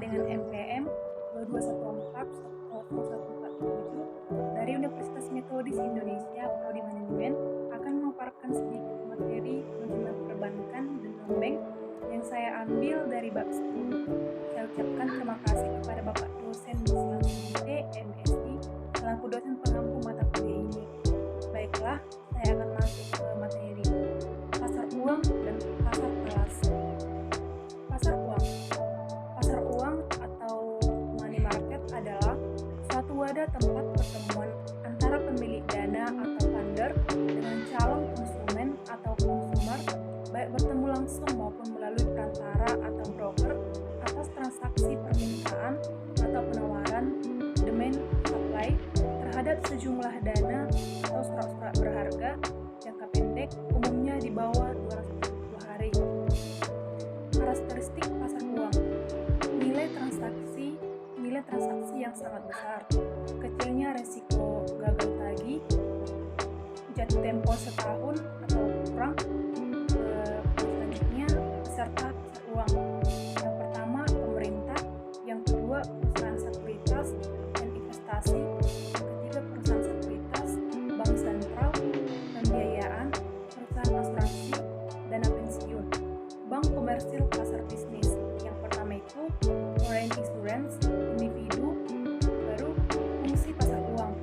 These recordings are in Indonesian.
dengan MPM 2214-0147 dari Universitas Metodis Indonesia Prodi Manajemen akan memaparkan sedikit materi manajemen perbankan dan non-bank yang saya ambil dari bab 10. Saya ucapkan terima kasih kepada Bapak dosen Bislanti MSI selaku dosen pengampu mata kuliah ini. Baiklah, saya akan masuk ke materi. Pasar uang dan pasar falas. Pasar uang. Pasar uang atau money market adalah suatu wadah tempat pertemuan antara pemilik dana atau funder dengan calon konsumen atau consumer, baik bertemu langsung maupun melalui perantara atau broker atas transaksi permintaan atau penawaran demand supply terhadap sejumlah dana atau surat-surat berharga jangka pendek, umumnya di bawah 270 hari. Karakteristik pasar uang: nilai transaksi yang sangat besar, kecilnya resiko gagal tagih, jatuh tempo setahun atau kurang. Selanjutnya peserta pasar uang: yang pertama pemerintah, yang kedua perusahaan sekuritas dan investasi, yang ketiga perusahaan sekuritas, bank sentral, pembiayaan, perusahaan asuransi, dana pensiun. Bank komersil pasar bisnis, yang pertama itu foreign insurance, individu. Baru fungsi pasar uang,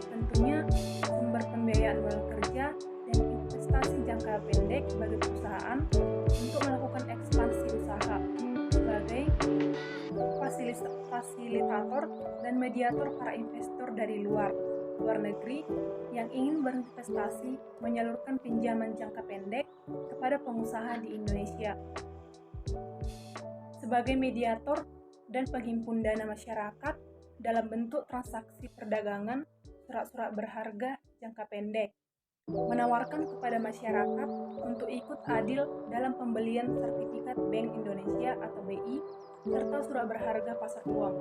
tentunya sumber pembiayaan modal kerja dan investasi jangka pendek bagi perusahaan untuk melakukan ekspansi usaha sebagai fasilitator dan mediator para investor dari luar negeri yang ingin berinvestasi menyalurkan pinjaman jangka pendek kepada pengusaha di Indonesia. Sebagai mediator dan penghimpun dana masyarakat dalam bentuk transaksi perdagangan surat-surat berharga jangka pendek, menawarkan kepada masyarakat untuk ikut adil dalam pembelian sertifikat Bank Indonesia atau BI serta surat berharga pasar uang.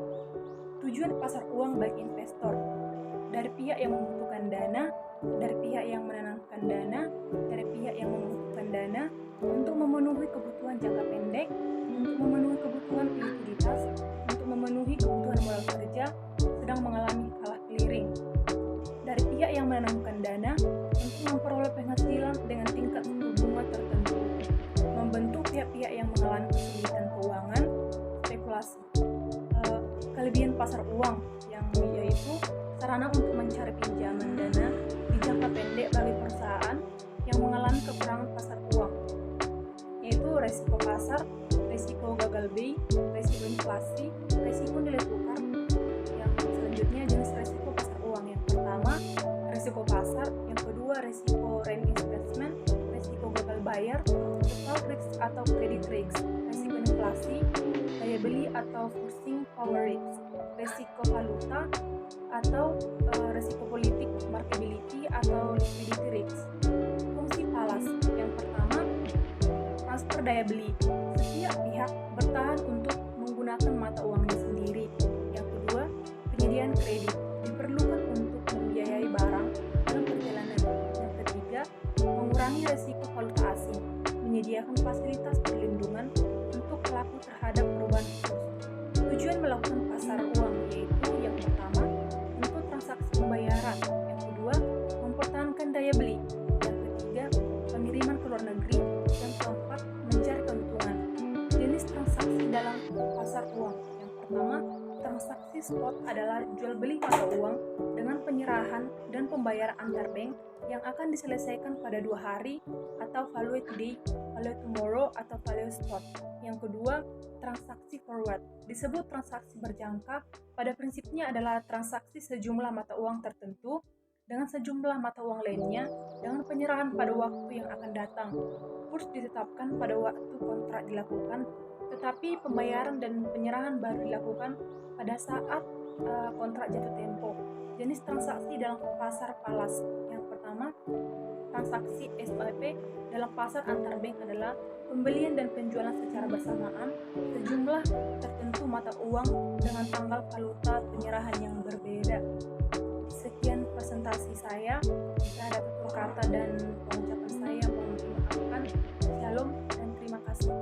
Tujuan pasar uang bagi investor, dari pihak yang membutuhkan dana, dari pihak yang menanamkan dana, dari pihak yang membutuhkan dana untuk memenuhi kebutuhan jangka pendek, untuk memenuhi kebutuhan likuiditas, untuk memenuhi kebutuhan modal kerja sedang mengalami kalah clearing. Dari pihak yang menanamkan dana untuk memperoleh penghasilan dengan tingkat suku bunga tertentu, membentuk pihak-pihak yang mengalami kesulitan keuangan, spekulasi. Kelebihan pasar uang yang yaitu sarana untuk mencari pinjaman dana di jangka pendek bagi perusahaan yang mengalami kekurangan pasar uang, yaitu resiko pasar, resiko gagal BI, resiko inflasi, resiko nilai tukar. Yang selanjutnya jenis resiko pasar uang: yang pertama resiko pasar, yang kedua resiko reinvestment, resiko gagal bayar, default risk atau credit risk, resiko inflasi, daya beli atau purchasing power risk, resiko valuta atau resiko politik, marketability atau liquidity risk. Fungsi falas: yang pertama transfer daya beli, setiap pihak bertahan untuk menggunakan mata uangnya sendiri. Yang kedua penyediaan kredit, diperlukan untuk membiayai barang dalam perjalanan. Yang ketiga mengurangi resiko valuta asing, menyediakan fasilitas perlindungan untuk pelaku terhadap perubahan kurs. Tujuan melakukan pasar uang yaitu yang pertama untuk transaksi pembayaran, yang kedua mempertahankan daya beli, yang ketiga pengiriman ke luar negeri, yang keempat mencari keuntungan. Jenis transaksi dalam pasar uang: yang pertama transaksi spot adalah jual beli mata uang dengan penyerahan dan pembayaran antar bank yang akan diselesaikan pada 2 hari atau value today, value tomorrow atau value spot. Yang kedua transaksi forward, disebut transaksi berjangka, pada prinsipnya adalah transaksi sejumlah mata uang tertentu dengan sejumlah mata uang lainnya dengan penyerahan pada waktu yang akan datang. Kurs ditetapkan pada waktu kontrak dilakukan, tetapi pembayaran dan penyerahan baru dilakukan pada saat kontrak jatuh tempo. Jenis transaksi dalam pasar falas: yang pertama transaksi SOP dalam pasar antar bank adalah pembelian dan penjualan secara bersamaan sejumlah tertentu mata uang dengan tanggal valuta penyerahan yang berbeda. Sekian presentasi saya. Jika ada tutur kata dan pengucapan saya mohon dimaafkan. Shalom dan terima kasih.